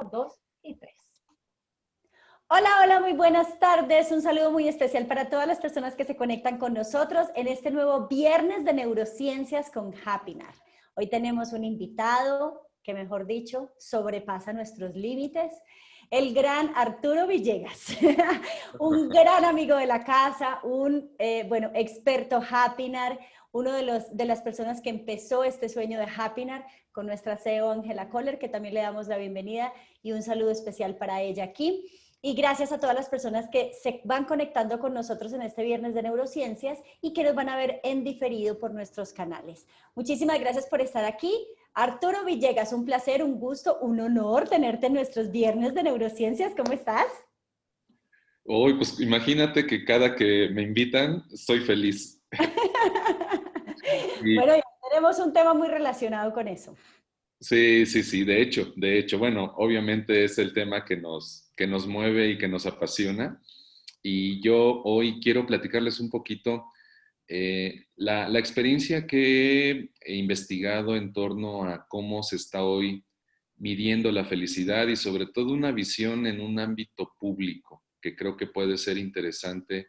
2 y 3. Hola, hola, muy buenas tardes. Un saludo muy especial para todas las personas que se conectan con nosotros en este nuevo viernes de neurociencias con Happynar. Hoy tenemos un invitado que, mejor dicho, sobrepasa nuestros límites. El gran Arturo Villegas, un gran amigo de la casa, un experto Happynar, uno de las personas que empezó este sueño de Happynar con nuestra CEO Ángela Kohler, que también le damos la bienvenida y un saludo especial para ella aquí. Y gracias a todas las personas que se van conectando con nosotros en este viernes de neurociencias y que nos van a ver en diferido por nuestros canales. Muchísimas gracias por estar aquí. Arturo Villegas, un placer, un gusto, un honor tenerte en nuestros viernes de neurociencias. ¿Cómo estás? Hoy, pues imagínate que cada que me invitan, estoy feliz. Bueno, ya tenemos un tema muy relacionado con eso. Sí, de hecho, bueno, obviamente es el tema que nos mueve y que nos apasiona. Y yo hoy quiero platicarles un poquito la experiencia que he investigado en torno a cómo se está hoy midiendo la felicidad y sobre todo una visión en un ámbito público, que creo que puede ser interesante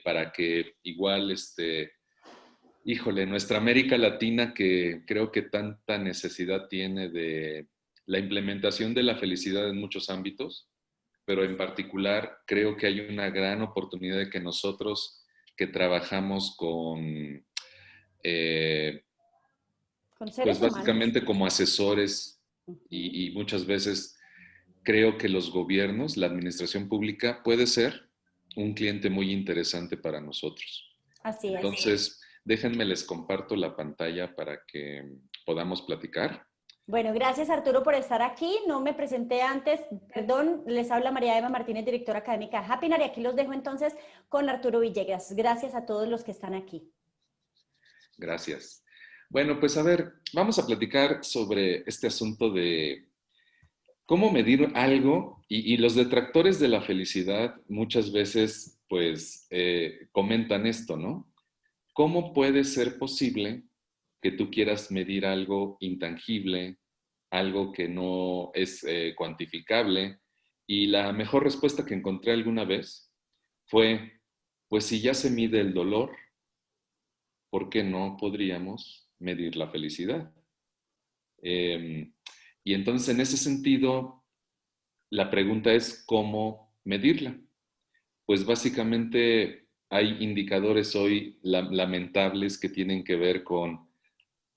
para que igual, híjole, nuestra América Latina que creo que tanta necesidad tiene de la implementación de la felicidad en muchos ámbitos, pero en particular creo que hay una gran oportunidad de que nosotros que trabajamos eh, Con pues seres humanos. básicamente como asesores y muchas veces creo que los gobiernos, la administración pública puede ser un cliente muy interesante para nosotros. Así es. Entonces, déjenme les comparto la pantalla para que podamos platicar. Bueno, gracias Arturo por estar aquí. No me presenté antes, perdón, les habla María Eva Martínez, directora académica de Happynar, y aquí los dejo entonces con Arturo Villegas. Gracias a todos los que están aquí. Gracias. Bueno, pues a ver, vamos a platicar sobre este asunto de cómo medir algo y los detractores de la felicidad muchas veces pues comentan esto, ¿no? ¿Cómo puede ser posible que tú quieras medir algo intangible, algo que no es cuantificable? Y la mejor respuesta que encontré alguna vez fue, pues si ya se mide el dolor, ¿por qué no podríamos medir la felicidad? Eh, y entonces en ese sentido, la pregunta es cómo medirla. Pues básicamente hay indicadores hoy lamentables que tienen que ver con,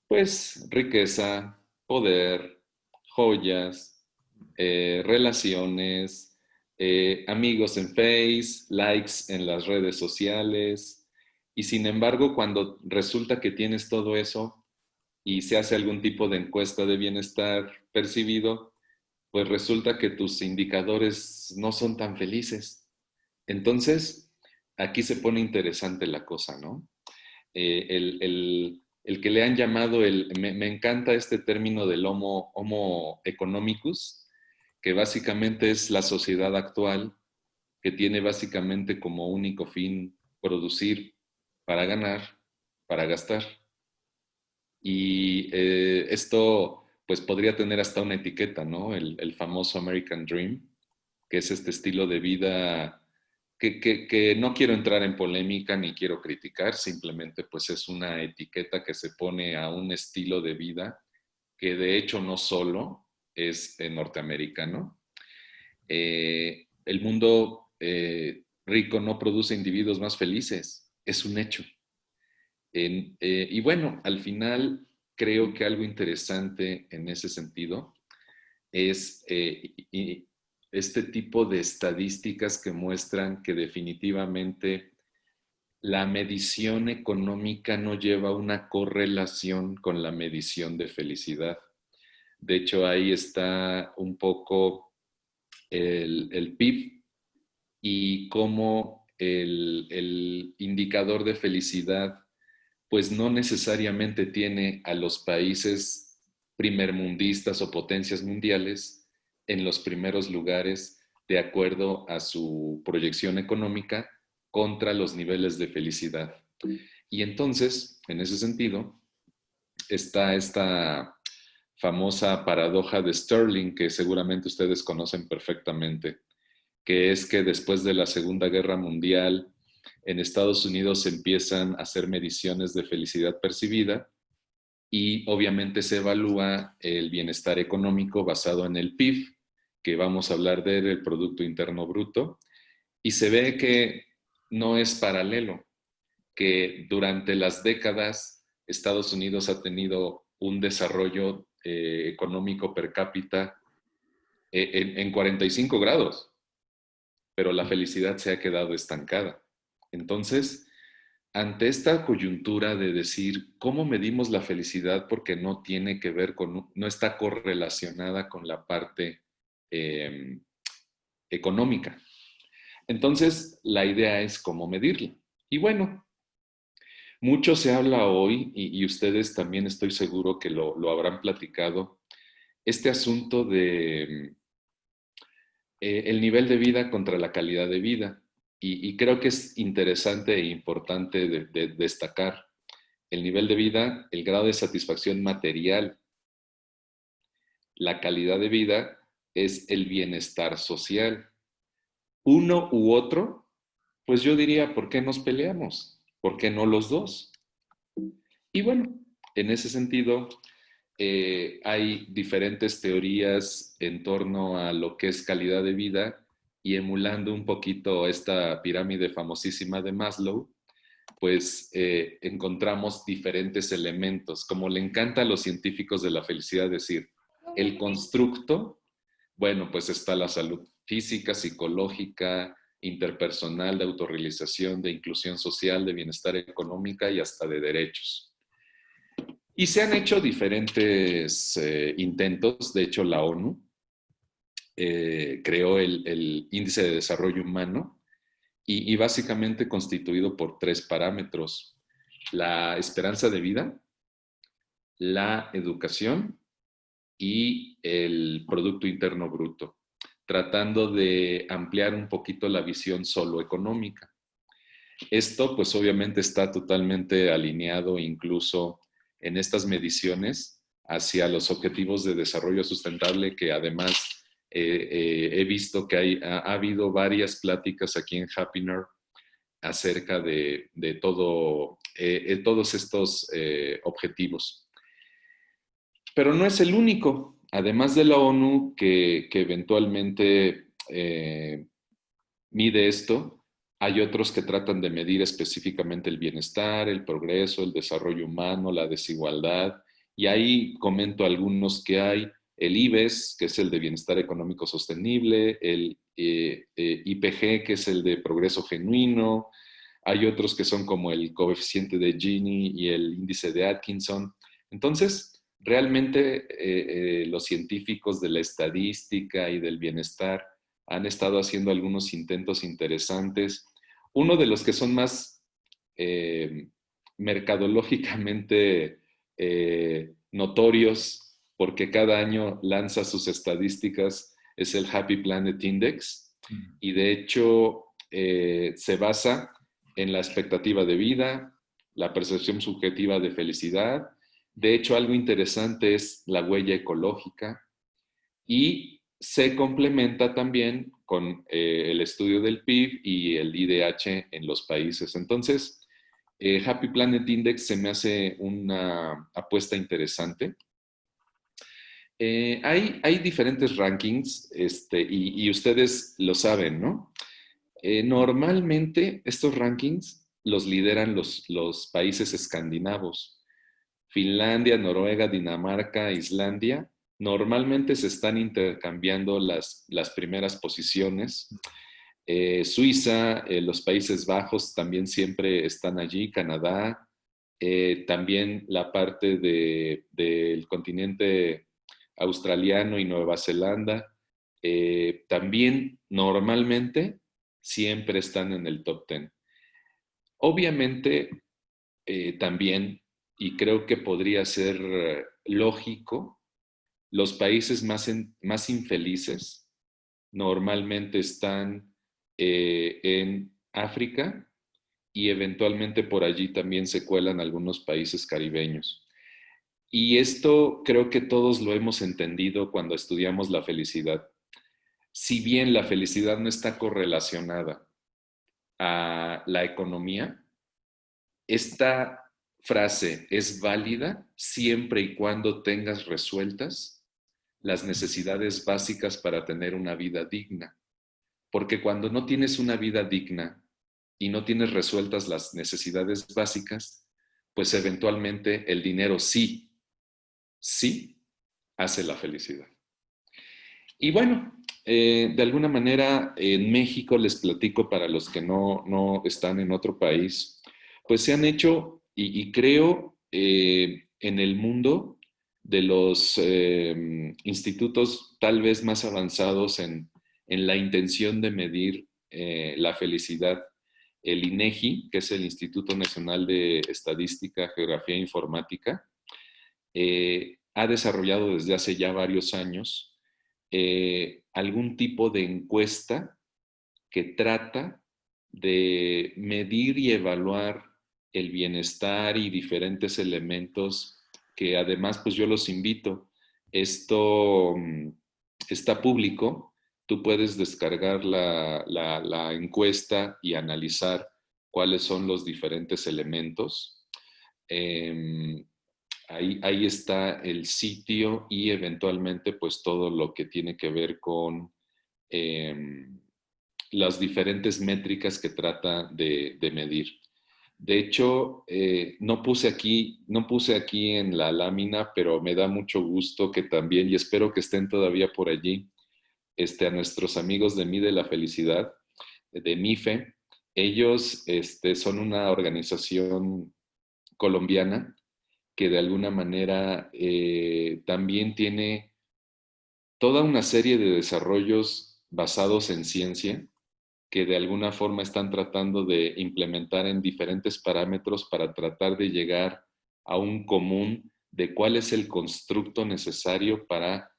pues, riqueza, poder, joyas, relaciones, amigos en Face, likes en las redes sociales. Y sin embargo, cuando resulta que tienes todo eso y se hace algún tipo de encuesta de bienestar percibido, pues resulta que tus indicadores no son tan felices. Entonces, aquí se pone interesante la cosa, ¿no? El que le han llamado, me encanta este término del homo economicus, que básicamente es la sociedad actual, que tiene básicamente como único fin producir para ganar, para gastar. Y esto pues podría tener hasta una etiqueta, ¿no? El famoso American Dream, que es este estilo de vida que no quiero entrar en polémica ni quiero criticar, simplemente pues es una etiqueta que se pone a un estilo de vida que de hecho no solo es norteamericano. El mundo rico no produce individuos más felices, es un hecho. Y bueno, al final creo que algo interesante en ese sentido es este tipo de estadísticas que muestran que definitivamente la medición económica no lleva una correlación con la medición de felicidad. De hecho, ahí está un poco el PIB y cómo el indicador de felicidad pues no necesariamente tiene a los países primermundistas o potencias mundiales en los primeros lugares de acuerdo a su proyección económica contra los niveles de felicidad. Y entonces, en ese sentido, está famosa paradoja de Stirling, que seguramente ustedes conocen perfectamente, que es que después de la Segunda Guerra Mundial, en Estados Unidos se empiezan a hacer mediciones de felicidad percibida y obviamente se evalúa el bienestar económico basado en el PIB, que vamos a hablar del Producto Interno Bruto, y se ve que no es paralelo, que durante las décadas Estados Unidos ha tenido un desarrollo económico per cápita en 45 grados, pero la felicidad se ha quedado estancada. Entonces, ante esta coyuntura de decir cómo medimos la felicidad porque no tiene que ver con, no está correlacionada con la parte eh, económica. Entonces, la idea es cómo medirla. Y bueno, mucho se habla hoy, y ustedes también estoy seguro que lo habrán platicado, este asunto de el nivel de vida contra la calidad de vida. Y creo que es interesante e importante de destacar el nivel de vida, el grado de satisfacción material. La calidad de vida es el bienestar social. Uno u otro, pues yo diría, ¿por qué nos peleamos? ¿Por qué no los dos? Y bueno, en ese sentido, hay diferentes teorías en torno a lo que es calidad de vida y emulando un poquito esta pirámide famosísima de Maslow, pues encontramos diferentes elementos, como le encanta a los científicos de la felicidad decir, el constructo, bueno, pues está la salud física, psicológica, interpersonal, de autorrealización, de inclusión social, de bienestar económica y hasta de derechos. Y se han hecho diferentes intentos, de hecho la ONU creó el Índice de Desarrollo Humano y básicamente constituido por 3 parámetros: la esperanza de vida, la educación y el Producto Interno Bruto, tratando de ampliar un poquito la visión solo económica. Esto pues obviamente está totalmente alineado incluso en estas mediciones hacia los objetivos de desarrollo sustentable, que además he visto que ha habido varias pláticas aquí en Happiner acerca de todos estos objetivos. Pero no es el único. Además de la ONU, que eventualmente mide esto, hay otros que tratan de medir específicamente el bienestar, el progreso, el desarrollo humano, la desigualdad. Y ahí comento algunos que hay: el IBES, que es el de Bienestar Económico Sostenible, el IPG, que es el de Progreso Genuino. Hay otros que son como el coeficiente de Gini y el índice de Atkinson. Entonces, realmente los científicos de la estadística y del bienestar han estado haciendo algunos intentos interesantes. Uno de los que son más mercadológicamente notorios, porque cada año lanza sus estadísticas, es el Happy Planet Index, y de hecho se basa en la expectativa de vida, la percepción subjetiva de felicidad. De hecho, algo interesante es la huella ecológica, y se complementa también con el estudio del PIB y el IDH en los países. Entonces, Happy Planet Index se me hace una apuesta interesante. Hay diferentes rankings y ustedes lo saben, ¿no? Normalmente estos rankings los lideran los países escandinavos. Finlandia, Noruega, Dinamarca, Islandia, normalmente se están intercambiando las primeras posiciones. Suiza, los Países Bajos también siempre están allí, Canadá, también la parte del continente australiano y Nueva Zelanda, también normalmente siempre están en el top 10. Obviamente, también, y creo que podría ser lógico, los países más infelices normalmente están en África, y eventualmente por allí también se cuelan algunos países caribeños. Y esto creo que todos lo hemos entendido cuando estudiamos la felicidad. Si bien la felicidad no está correlacionada a la economía, esta frase es válida siempre y cuando tengas resueltas las necesidades básicas para tener una vida digna. Porque cuando no tienes una vida digna y no tienes resueltas las necesidades básicas, pues eventualmente el dinero sí hace la felicidad. Y bueno, de alguna manera en México, les platico para los que no están en otro país, pues se han hecho, y creo en el mundo de los institutos tal vez más avanzados en la intención de medir la felicidad, el INEGI, que es el Instituto Nacional de Estadística, Geografía e Informática, ha desarrollado desde hace ya varios años algún tipo de encuesta que trata de medir y evaluar el bienestar y diferentes elementos que además pues yo los invito. Esto está público, tú puedes descargar la encuesta y analizar cuáles son los diferentes elementos. Ahí está el sitio y eventualmente pues todo lo que tiene que ver con las diferentes métricas que trata de medir. De hecho, no puse aquí en la lámina, pero me da mucho gusto que también, y espero que estén todavía por allí, a nuestros amigos de Mide la Felicidad, de MIFE. Ellos son una organización colombiana que de alguna manera también tiene toda una serie de desarrollos basados en ciencia que de alguna forma están tratando de implementar en diferentes parámetros para tratar de llegar a un común de cuál es el constructo necesario para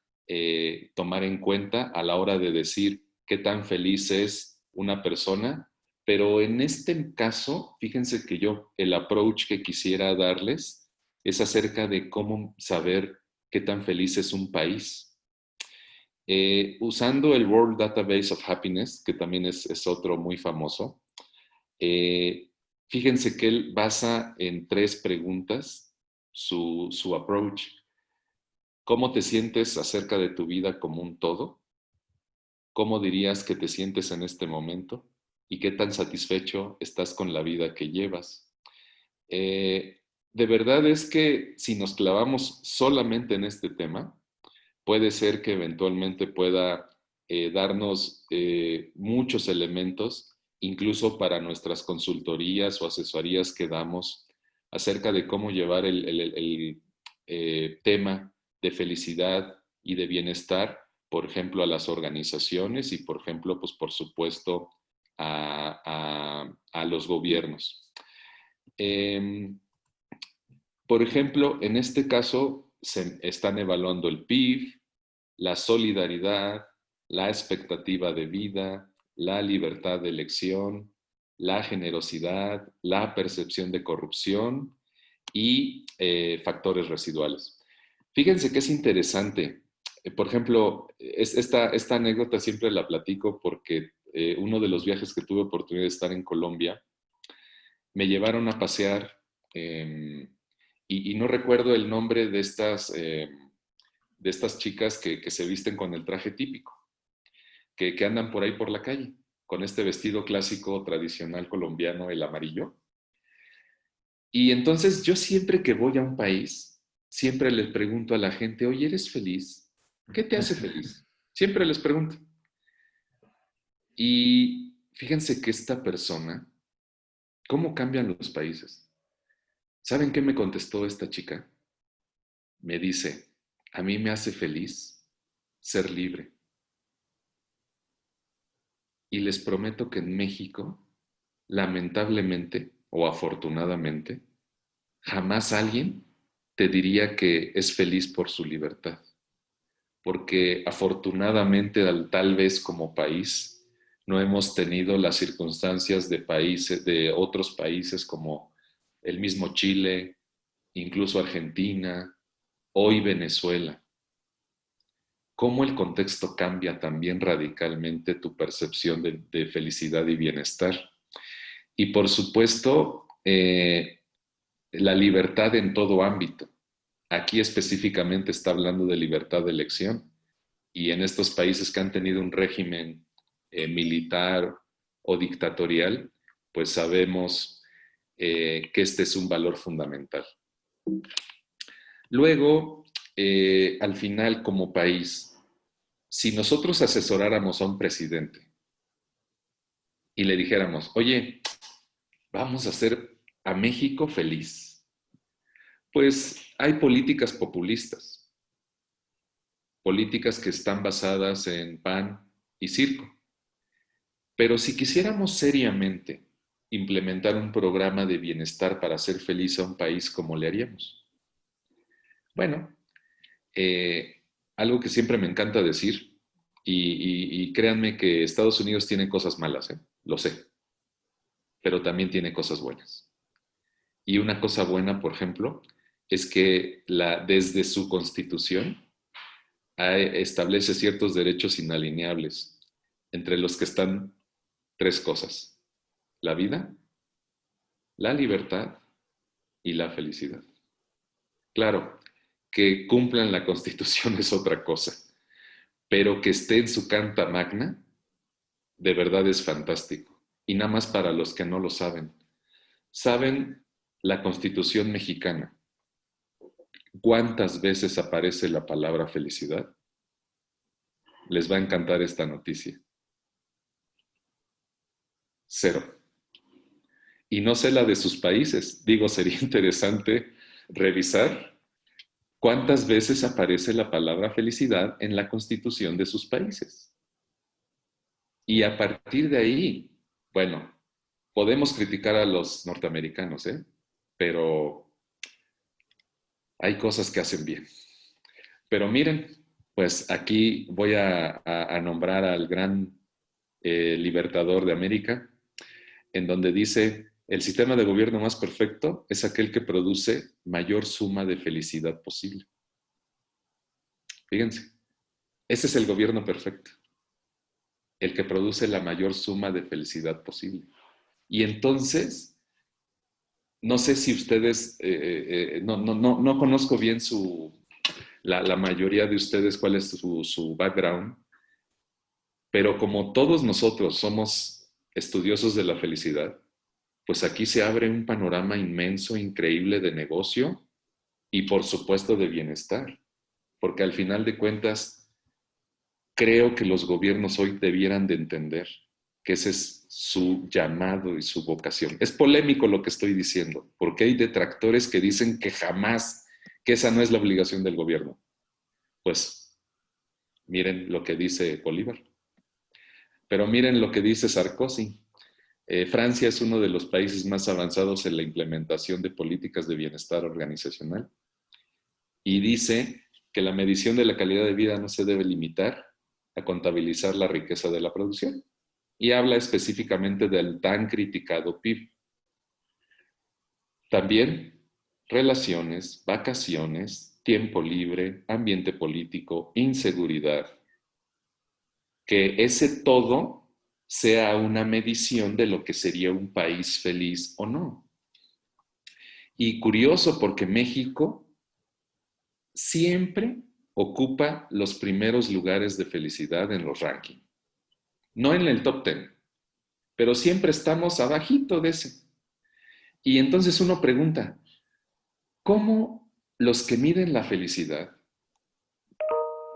tomar en cuenta a la hora de decir qué tan feliz es una persona. Pero en este caso, fíjense que el approach que quisiera darles es acerca de cómo saber qué tan feliz es un país. Usando el World Database of Happiness, que también es otro muy famoso, fíjense que él basa en 3 preguntas su approach. ¿Cómo te sientes acerca de tu vida como un todo? ¿Cómo dirías que te sientes en este momento? ¿Y qué tan satisfecho estás con la vida que llevas? De verdad es que si nos clavamos solamente en este tema, puede ser que eventualmente pueda darnos muchos elementos, incluso para nuestras consultorías o asesorías que damos acerca de cómo llevar el tema de felicidad y de bienestar, por ejemplo, a las organizaciones y, por ejemplo, pues por supuesto, a los gobiernos. Por ejemplo, en este caso se están evaluando el PIB, la solidaridad, la expectativa de vida, la libertad de elección, la generosidad, la percepción de corrupción y factores residuales. Fíjense que es interesante. Por ejemplo, esta anécdota siempre la platico porque uno de los viajes que tuve oportunidad de estar en Colombia, me llevaron a pasear y no recuerdo el nombre de estas chicas que se visten con el traje típico, que andan por ahí por la calle, con este vestido clásico tradicional colombiano, el amarillo. Y entonces yo siempre que voy a un país, siempre les pregunto a la gente, oye, ¿eres feliz? ¿Qué te hace feliz? Siempre les pregunto. Y fíjense que esta persona, ¿cómo cambian los países? ¿Saben qué me contestó esta chica? Me dice, a mí me hace feliz ser libre. Y les prometo que en México, lamentablemente o afortunadamente, jamás alguien te diría que es feliz por su libertad. Porque afortunadamente, tal vez como país, no hemos tenido las circunstancias de otros países como el mismo Chile, incluso Argentina, hoy Venezuela, cómo el contexto cambia también radicalmente tu percepción de felicidad y bienestar. Y por supuesto, la libertad en todo ámbito. Aquí específicamente está hablando de libertad de elección. Y en estos países que han tenido un régimen militar o dictatorial, pues sabemos que este es un valor fundamental. Luego, al final, como país, si nosotros asesoráramos a un presidente y le dijéramos, oye, vamos a hacer a México feliz, pues hay políticas populistas, políticas que están basadas en pan y circo. Pero si quisiéramos seriamente implementar un programa de bienestar para hacer feliz a un país, ¿cómo le haríamos? Bueno, eh, algo que siempre me encanta decir, y créanme que Estados Unidos tiene cosas malas, lo sé, pero también tiene cosas buenas. Y una cosa buena, por ejemplo, es que desde su constitución establece ciertos derechos inalineables, entre los que están tres cosas: la vida, la libertad y la felicidad. Claro, que cumplan la Constitución es otra cosa, pero que esté en su Carta Magna, de verdad es fantástico. Y nada más para los que no lo saben. ¿Saben la Constitución mexicana cuántas veces aparece la palabra felicidad? Les va a encantar esta noticia. 0. Y no sé la de sus países. Digo, sería interesante revisar cuántas veces aparece la palabra felicidad en la constitución de sus países. Y a partir de ahí, bueno, podemos criticar a los norteamericanos, pero hay cosas que hacen bien. Pero miren, pues aquí voy a nombrar al gran libertador de América, en donde dice, el sistema de gobierno más perfecto es aquel que produce mayor suma de felicidad posible. Fíjense, ese es el gobierno perfecto, el que produce la mayor suma de felicidad posible. Y entonces, no sé si ustedes, no conozco bien la mayoría de ustedes cuál es su background, pero como todos nosotros somos estudiosos de la felicidad, pues aquí se abre un panorama inmenso, increíble de negocio y por supuesto de bienestar, porque al final de cuentas creo que los gobiernos hoy debieran de entender que ese es su llamado y su vocación. Es polémico lo que estoy diciendo, porque hay detractores que dicen que jamás, que esa no es la obligación del gobierno. Pues miren lo que dice Bolívar, pero miren lo que dice Sarkozy. Francia es uno de los países más avanzados en la implementación de políticas de bienestar organizacional y dice que la medición de la calidad de vida no se debe limitar a contabilizar la riqueza de la producción. Y habla específicamente del tan criticado PIB. También relaciones, vacaciones, tiempo libre, ambiente político, inseguridad. Que ese todo sea una medición de lo que sería un país feliz o no. Y curioso porque México siempre ocupa los primeros lugares de felicidad en los rankings. No en el top 10, pero siempre estamos abajito de ese. Y entonces uno pregunta, ¿cómo los que miden la felicidad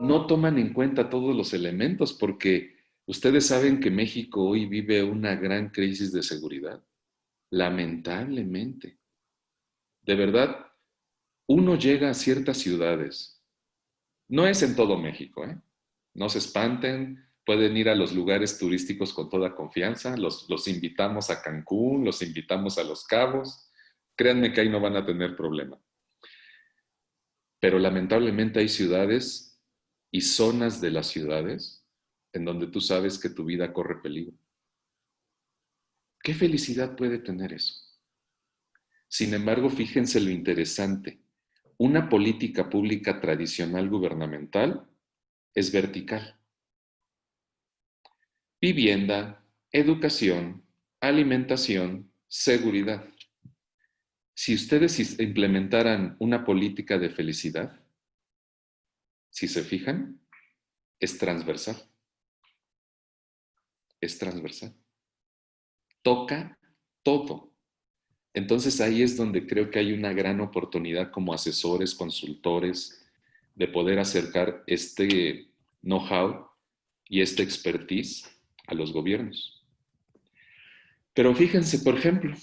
no toman en cuenta todos los elementos? Porque ustedes saben que México hoy vive una gran crisis de seguridad, lamentablemente. De verdad, uno llega a ciertas ciudades, no es en todo México, no se espanten, pueden ir a los lugares turísticos con toda confianza, los invitamos a Cancún, los invitamos a Los Cabos, créanme que ahí no van a tener problema. Pero lamentablemente hay ciudades y zonas de las ciudades en donde tú sabes que tu vida corre peligro. ¿Qué felicidad puede tener eso? Sin embargo, fíjense lo interesante. una política pública tradicional gubernamental es vertical. Vivienda, educación, alimentación, seguridad. Si ustedes implementaran una política de felicidad, si se fijan, es transversal. Es transversal. Toca todo. Entonces ahí es donde creo que hay una gran oportunidad como asesores, consultores, de poder acercar este know-how y esta expertise a los gobiernos. Pero fíjense, por ejemplo,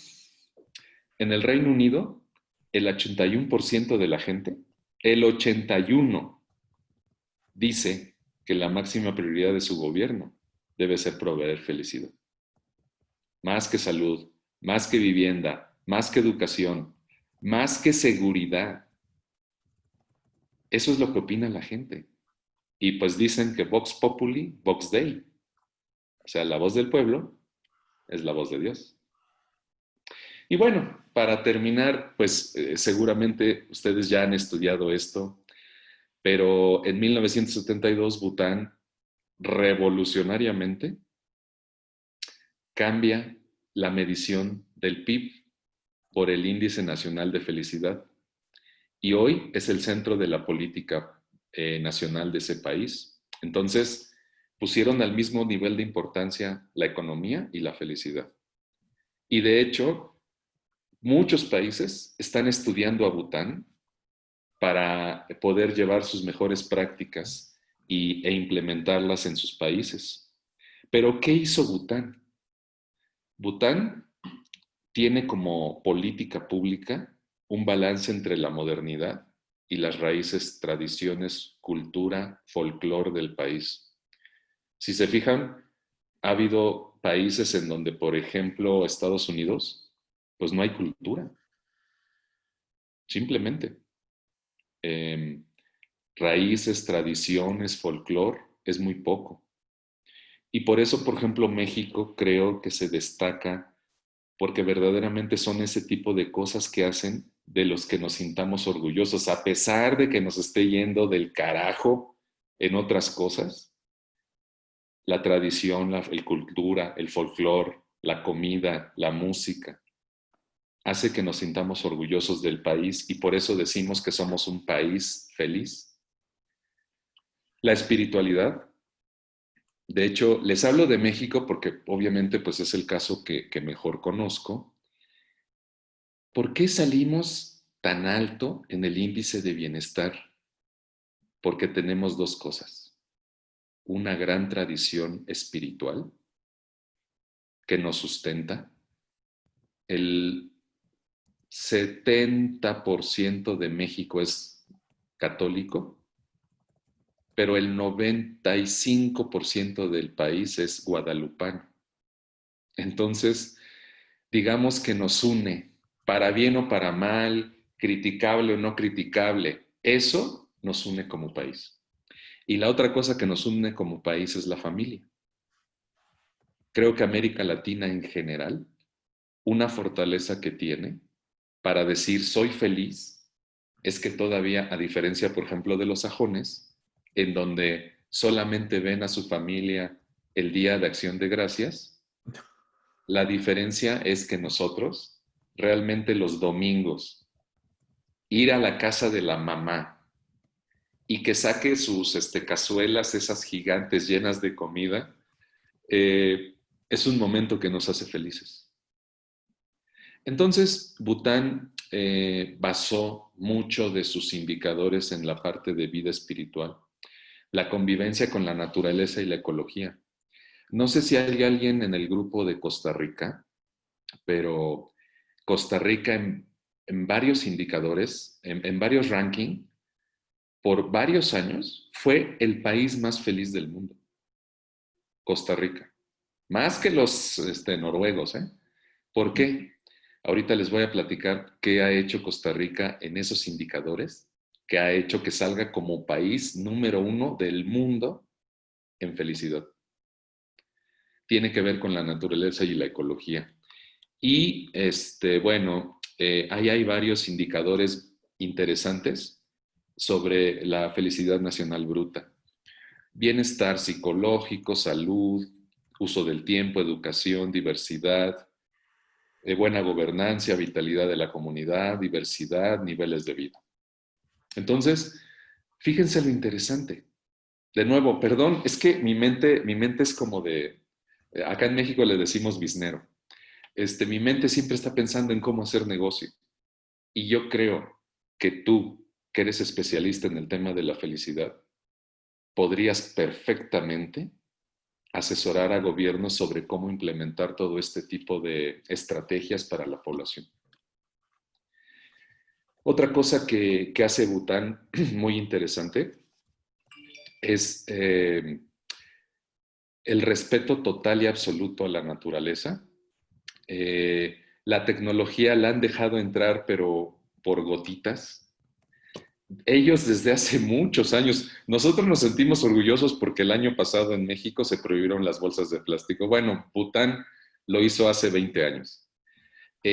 en el Reino Unido, el 81% de la gente, el 81% dice que la máxima prioridad de su gobierno debe ser proveer felicidad. Más que salud, más que vivienda, más que educación, más que seguridad. Eso es lo que opina la gente. Y pues dicen que Vox Populi, Vox Dei. O sea, la voz del pueblo es la voz de Dios. Y bueno, para terminar, pues seguramente ustedes ya han estudiado esto, pero en 1972 Bután revolucionariamente cambia la medición del PIB por el Índice Nacional de Felicidad. Y hoy es el centro de la política nacional de ese país. Entonces, pusieron al mismo nivel de importancia la economía y la felicidad. Y de hecho, muchos países están estudiando a Bután para poder llevar sus mejores prácticas e implementarlas en sus países. Pero, ¿qué hizo Bután? Bután tiene como política pública un balance entre la modernidad y las raíces, tradiciones, cultura, folclore del país. Si se fijan, ha habido países en donde, por ejemplo, Estados Unidos, pues no hay cultura, simplemente. Eh, Raíces, tradiciones, folclore, es muy poco. Y por eso, por ejemplo, México creo que se destaca porque verdaderamente son ese tipo de cosas que hacen de los que nos sintamos orgullosos, a pesar de que nos esté yendo del carajo en otras cosas. La tradición, la cultura, el folclore, la comida, la música, hace que nos sintamos orgullosos del país y por eso decimos que somos un país feliz. La espiritualidad. De hecho, les hablo de México porque obviamente pues es el caso que mejor conozco. ¿Por qué salimos tan alto en el índice de bienestar? Porque tenemos dos cosas. Una gran tradición espiritual que nos sustenta. El 70% de México es católico, pero el 95% del país es guadalupano. Entonces, digamos que nos une, para bien o para mal, criticable o no criticable, eso nos une como país. Y la otra cosa que nos une como país es la familia. Creo que América Latina en general, una fortaleza que tiene para decir soy feliz, es que todavía, a diferencia, por ejemplo, de los sajones, en donde solamente ven a su familia el Día de Acción de Gracias, la diferencia es que nosotros, realmente los domingos, ir a la casa de la mamá y que saque sus cazuelas, esas gigantes llenas de comida, es un momento que nos hace felices. Entonces, Bután basó mucho de sus indicadores en la parte de vida espiritual, la convivencia con la naturaleza y la ecología. No sé si hay alguien en el grupo de Costa Rica, pero Costa Rica en varios indicadores, en varios rankings, por varios años, fue el país más feliz del mundo. Costa Rica. Más que los noruegos, ¿eh? ¿Por qué? Ahorita les voy a platicar qué ha hecho Costa Rica en esos indicadores, que ha hecho que salga como país número 1 del mundo en felicidad. Tiene que ver con la naturaleza y la ecología. Y, bueno, ahí hay varios indicadores interesantes sobre la felicidad nacional bruta. Bienestar psicológico, salud, uso del tiempo, educación, diversidad, buena gobernanza, vitalidad de la comunidad, diversidad, niveles de vida. Entonces, fíjense lo interesante. De nuevo, perdón, es que mi mente es como de, acá en México le decimos biznero. Mi mente siempre está pensando en cómo hacer negocio. Y yo creo que tú, que eres especialista en el tema de la felicidad, podrías perfectamente asesorar a gobiernos sobre cómo implementar todo este tipo de estrategias para la población. Otra cosa que hace Bután muy interesante es el respeto total y absoluto a la naturaleza. La tecnología la han dejado entrar, pero por gotitas. Ellos desde hace muchos años, nosotros nos sentimos orgullosos porque el año pasado en México se prohibieron las bolsas de plástico. Bueno, Bután lo hizo hace 20 años.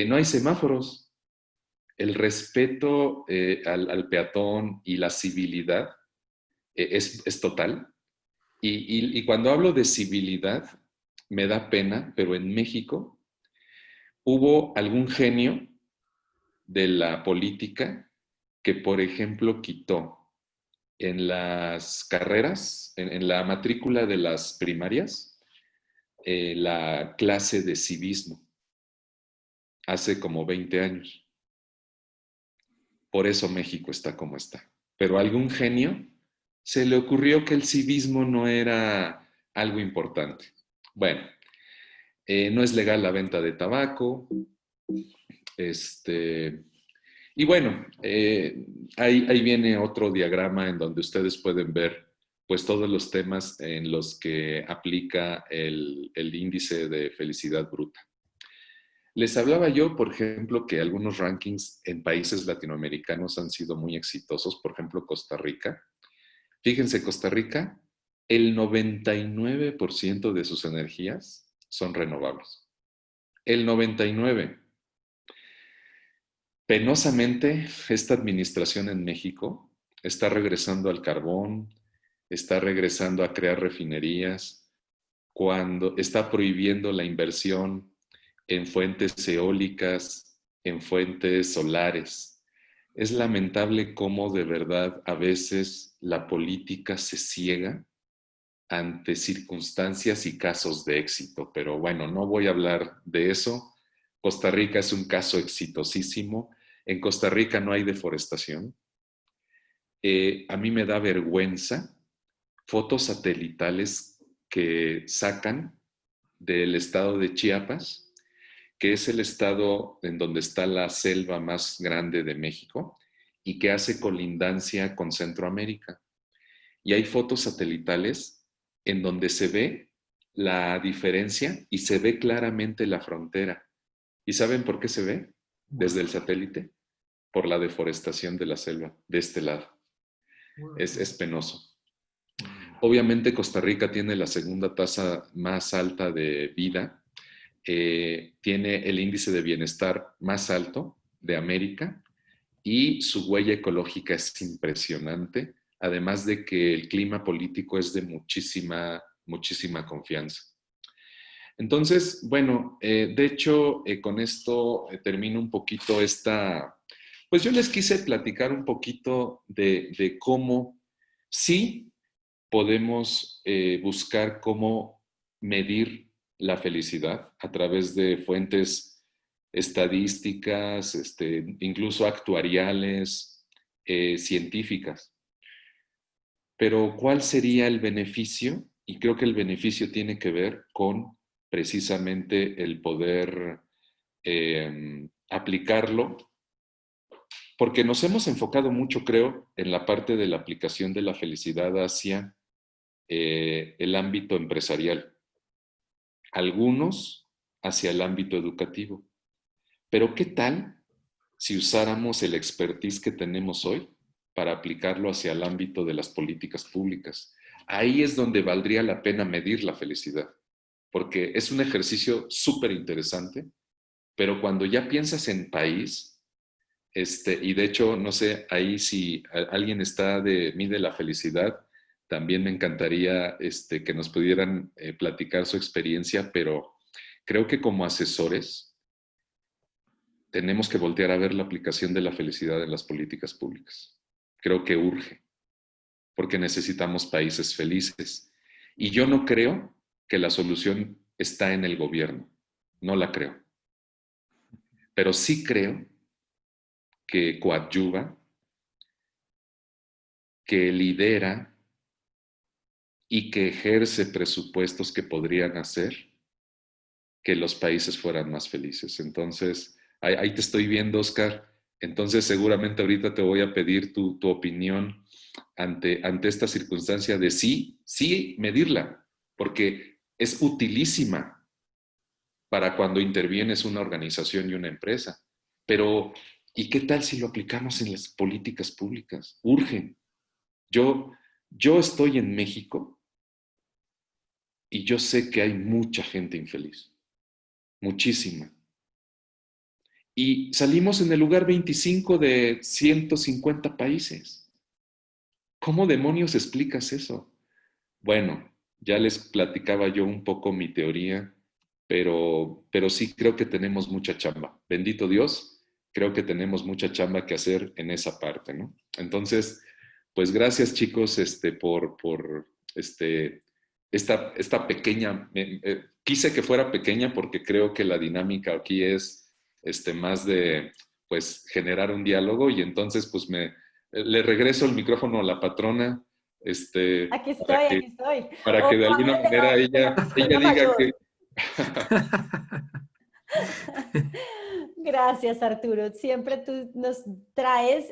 No hay semáforos. El respeto al peatón y la civilidad es total. Y cuando hablo de civilidad, me da pena, pero en México hubo algún genio de la política que, por ejemplo, quitó en las carreras, en la matrícula de las primarias, la clase de civismo hace como 20 años. Por eso México está como está. Pero a algún genio se le ocurrió que el civismo no era algo importante. Bueno, no es legal la venta de tabaco. Y bueno, ahí viene otro diagrama en donde ustedes pueden ver pues todos los temas en los que aplica el índice de felicidad bruta. Les hablaba yo, por ejemplo, que algunos rankings en países latinoamericanos han sido muy exitosos, por ejemplo, Costa Rica. Fíjense, Costa Rica, el 99% de sus energías son renovables. El 99%. Penosamente, esta administración en México está regresando al carbón, está regresando a crear refinerías, cuando está prohibiendo la inversión en fuentes eólicas, en fuentes solares. Es lamentable cómo de verdad a veces la política se ciega ante circunstancias y casos de éxito, pero bueno, no voy a hablar de eso. Costa Rica es un caso exitosísimo. En Costa Rica no hay deforestación. A mí me da vergüenza fotos satelitales que sacan del estado de Chiapas, que es el estado en donde está la selva más grande de México y que hace colindancia con Centroamérica. Y hay fotos satelitales en donde se ve la diferencia y se ve claramente la frontera. ¿Y saben por qué se ve desde el satélite? Por la deforestación de la selva de este lado. Es penoso. Obviamente Costa Rica tiene la segunda tasa más alta de vida, tiene el índice de bienestar más alto de América y su huella ecológica es impresionante, además de que el clima político es de muchísima confianza. Entonces, bueno, de hecho, con esto termino un poquito pues yo les quise platicar un poquito de cómo sí podemos buscar cómo medir la felicidad a través de fuentes estadísticas, incluso actuariales, científicas. Pero ¿cuál sería el beneficio? Y creo que el beneficio tiene que ver con precisamente el poder aplicarlo, porque nos hemos enfocado mucho, creo, en la parte de la aplicación de la felicidad hacia el ámbito empresarial, algunos hacia el ámbito educativo. Pero ¿qué tal si usáramos el expertise que tenemos hoy para aplicarlo hacia el ámbito de las políticas públicas? Ahí es donde valdría la pena medir la felicidad, porque es un ejercicio súper interesante, pero cuando ya piensas en país, Y de hecho, no sé, ahí si alguien está de Mide la Felicidad, también me encantaría que nos pudieran platicar su experiencia, pero creo que como asesores tenemos que voltear a ver la aplicación de la felicidad en las políticas públicas. Creo que urge, porque necesitamos países felices. Y yo no creo que la solución está en el gobierno, no la creo, pero sí creo que coadyuva, que lidera y que ejerce presupuestos que podrían hacer que los países fueran más felices. Entonces, ahí te estoy viendo, Oscar. Entonces, seguramente ahorita te voy a pedir tu opinión ante esta circunstancia de sí medirla, porque es utilísima para cuando intervienes una organización y una empresa. Pero, ¿y qué tal si lo aplicamos en las políticas públicas? Urge. Yo estoy en México y yo sé que hay mucha gente infeliz, muchísima. Y salimos en el lugar 25 de 150 países. ¿Cómo demonios explicas eso? Bueno, ya les platicaba yo un poco mi teoría, pero sí creo que tenemos mucha chamba. Bendito Dios, creo que tenemos mucha chamba que hacer en esa parte, ¿no? Entonces, pues gracias chicos por esta pequeña, quise que fuera pequeña porque creo que la dinámica aquí es más de pues generar un diálogo y entonces pues le regreso el micrófono a la patrona Aquí para estoy, que, aquí estoy. para O que de alguna manera háblale a mi ella prima diga que mayor. Gracias, Arturo. Siempre tú nos traes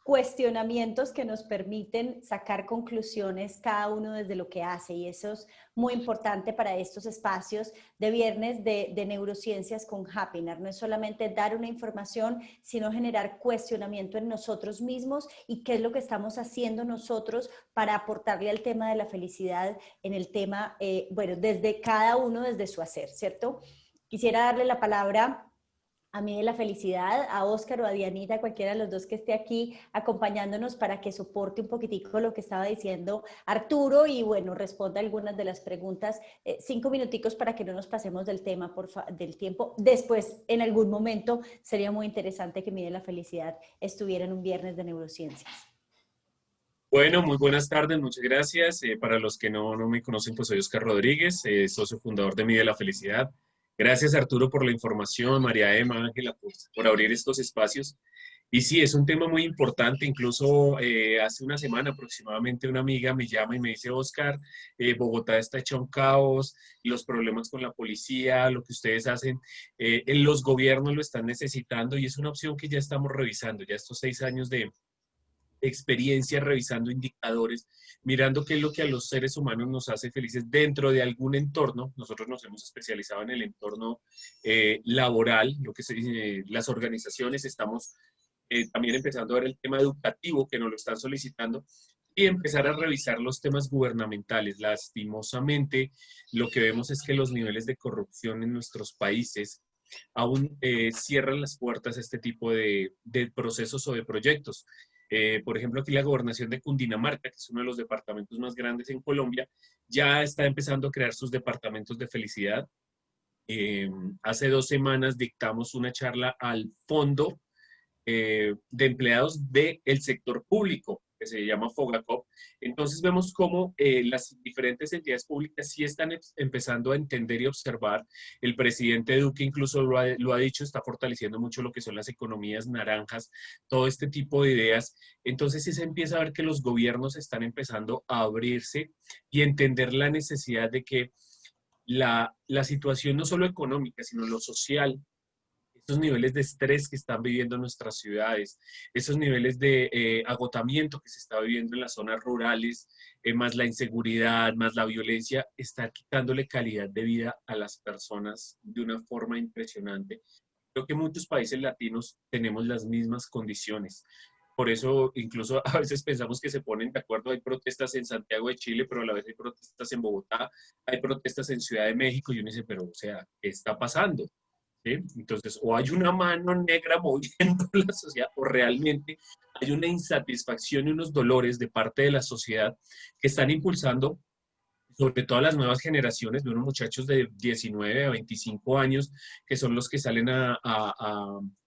cuestionamientos que nos permiten sacar conclusiones cada uno desde lo que hace y eso es muy importante para estos espacios de viernes de neurociencias con Happiner. No es solamente dar una información, sino generar cuestionamiento en nosotros mismos y qué es lo que estamos haciendo nosotros para aportarle al tema de la felicidad en el tema, bueno, desde cada uno, desde su hacer, ¿cierto? Quisiera darle la palabra a mí de la felicidad, a Óscar o a Dianita, cualquiera de los dos que esté aquí acompañándonos para que soporte un poquitico lo que estaba diciendo Arturo y bueno, responda algunas de las preguntas. 5 minuticos para que no nos pasemos del tema, del tiempo. Después, en algún momento, sería muy interesante que Mide la Felicidad estuviera en un viernes de neurociencias. Bueno, muy buenas tardes, muchas gracias. Para los que no me conocen, pues soy Oscar Rodríguez, socio fundador de Mide la Felicidad. Gracias, Arturo, por la información, María Emma, Ángela, por abrir estos espacios. Y sí, es un tema muy importante. Incluso hace una semana aproximadamente una amiga me llama y me dice, Oscar, Bogotá está hecha un caos, los problemas con la policía, lo que ustedes hacen, en los gobiernos lo están necesitando y es una opción que ya estamos revisando. Ya estos 6 años de experiencia revisando indicadores, mirando qué es lo que a los seres humanos nos hace felices dentro de algún entorno. Nosotros nos hemos especializado en el entorno laboral, lo que las organizaciones, estamos también empezando a ver el tema educativo que nos lo están solicitando y empezar a revisar los temas gubernamentales. Lastimosamente, lo que vemos es que los niveles de corrupción en nuestros países aún cierran las puertas a este tipo de procesos o de proyectos. Por ejemplo, aquí la gobernación de Cundinamarca, que es uno de los departamentos más grandes en Colombia, ya está empezando a crear sus departamentos de felicidad. Hace 2 semanas dictamos una charla al fondo de empleados del sector público, que se llama Fogacop. Entonces vemos cómo las diferentes entidades públicas sí están empezando a entender y observar. El presidente Duque incluso lo ha dicho, está fortaleciendo mucho lo que son las economías naranjas, todo este tipo de ideas. Entonces sí se empieza a ver que los gobiernos están empezando a abrirse y entender la necesidad de que la situación no solo económica, sino lo social, esos niveles de estrés que están viviendo nuestras ciudades, esos niveles de agotamiento que se está viviendo en las zonas rurales, más la inseguridad, más la violencia, está quitándole calidad de vida a las personas de una forma impresionante. Creo que muchos países latinos tenemos las mismas condiciones. Por eso, incluso a veces pensamos que se ponen de acuerdo. Hay protestas en Santiago de Chile, pero a la vez hay protestas en Bogotá, hay protestas en Ciudad de México, y uno dice, pero, o sea, ¿qué está pasando? ¿sí? Entonces, o hay una mano negra moviendo la sociedad, o realmente hay una insatisfacción y unos dolores de parte de la sociedad que están impulsando sobre todo a las nuevas generaciones de unos muchachos de 19 a 25 años, que son los que salen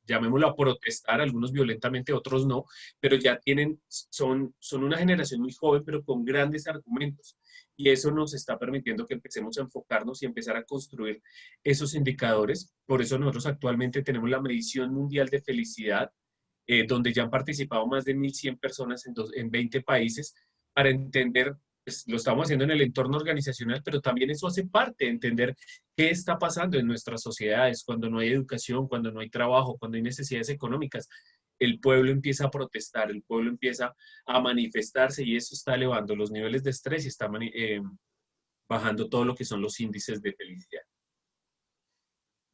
llamémoslo, a protestar, algunos violentamente, otros no, pero ya son una generación muy joven, pero con grandes argumentos. Y eso nos está permitiendo que empecemos a enfocarnos y empezar a construir esos indicadores. Por eso nosotros actualmente tenemos la medición mundial de felicidad, donde ya han participado más de 1.100 personas en 20 países, para entender, pues, lo estamos haciendo en el entorno organizacional, pero también eso hace parte de entender qué está pasando en nuestras sociedades cuando no hay educación, cuando no hay trabajo, cuando hay necesidades económicas. El pueblo empieza a protestar, el pueblo empieza a manifestarse y eso está elevando los niveles de estrés y está bajando todo lo que son los índices de felicidad.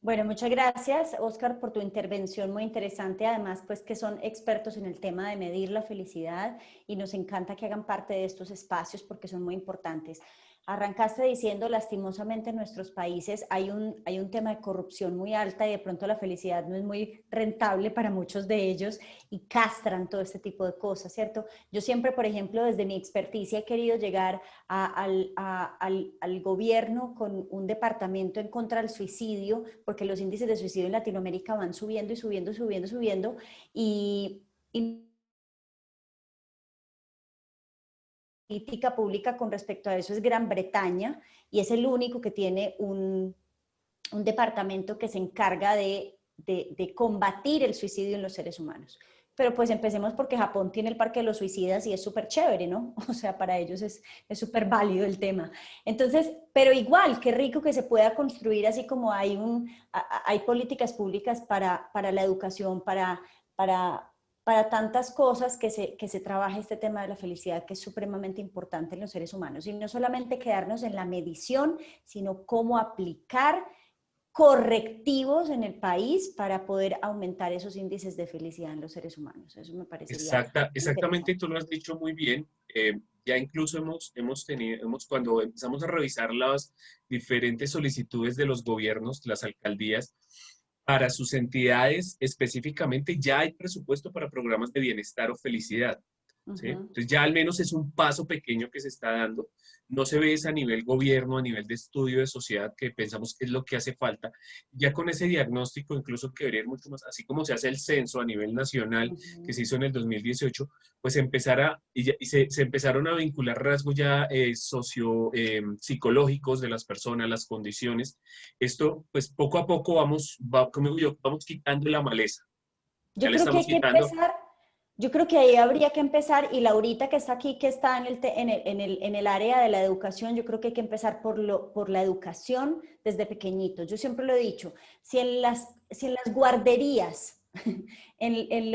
Bueno, muchas gracias, Oscar, por tu intervención muy interesante. Además, pues que son expertos en el tema de medir la felicidad y nos encanta que hagan parte de estos espacios porque son muy importantes. Arrancaste diciendo, lastimosamente en nuestros países hay un tema de corrupción muy alta y de pronto la felicidad no es muy rentable para muchos de ellos y castran todo este tipo de cosas, ¿cierto? Yo siempre, por ejemplo, desde mi experticia he querido llegar al gobierno con un departamento en contra del suicidio, porque los índices de suicidio en Latinoamérica van subiendo y subiendo, subiendo, subiendo, y política pública con respecto a eso es Gran Bretaña, y es el único que tiene un departamento que se encarga de combatir el suicidio en los seres humanos. Pero pues empecemos porque Japón tiene el Parque de los Suicidas y es súper chévere, ¿no? O sea, para ellos es súper válido el tema. Entonces, pero igual, qué rico que se pueda construir así como hay políticas públicas para la educación, para tantas cosas que se trabaje este tema de la felicidad, que es supremamente importante en los seres humanos. Y no solamente quedarnos en la medición, sino cómo aplicar correctivos en el país para poder aumentar esos índices de felicidad en los seres humanos. Eso me parecería Exactamente, interesante. tú lo has dicho muy bien. Ya incluso cuando empezamos a revisar las diferentes solicitudes de los gobiernos, las alcaldías, para sus entidades específicamente, ya hay presupuesto para programas de bienestar o felicidad. ¿Sí? Entonces ya al menos es un paso pequeño que se está dando. No se ve eso a nivel gobierno, a nivel de estudio de sociedad, que pensamos que es lo que hace falta. Ya con ese diagnóstico, incluso que debería ir mucho más, así como se hace el censo a nivel nacional, que se hizo en el 2018, pues se empezaron a vincular rasgos ya psicológicos de las personas, las condiciones. Esto, pues poco a poco como digo yo, vamos quitando la maleza. Ya Yo le creo que estamos hay que quitando. empezar, yo creo que ahí habría que empezar, y Laurita que está aquí, que está en el área de la educación, yo creo que hay que empezar por la educación desde pequeñitos. Yo siempre lo he dicho, si en las guarderías, en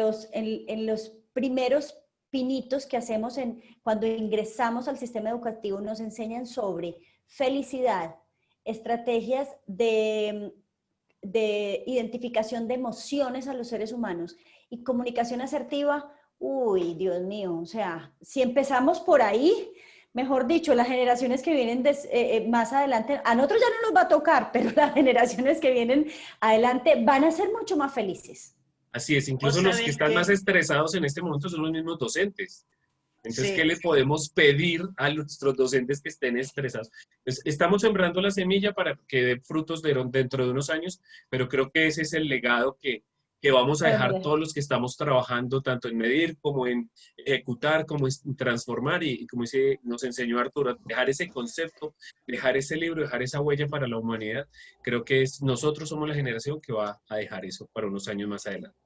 los primeros pinitos que hacemos cuando ingresamos al sistema educativo, nos enseñan sobre felicidad, estrategias de identificación de emociones a los seres humanos y comunicación asertiva, uy, Dios mío, o sea, si empezamos por ahí, mejor dicho, las generaciones que vienen más adelante, a nosotros ya no nos va a tocar, pero las generaciones que vienen adelante van a ser mucho más felices. Así es, Vos incluso los que sabés están más que, estresados en este momento son los mismos docentes. Entonces, ¿qué sí, le podemos pedir a nuestros docentes que estén estresados? Pues, estamos sembrando la semilla para que dé frutos dentro de unos años, pero creo que ese es el legado que vamos a dejar todos los que estamos trabajando, tanto en medir como en ejecutar, como en transformar, y como nos enseñó Arturo, dejar ese concepto, dejar ese libro, dejar esa huella para la humanidad. Creo que nosotros somos la generación que va a dejar eso para unos años más adelante.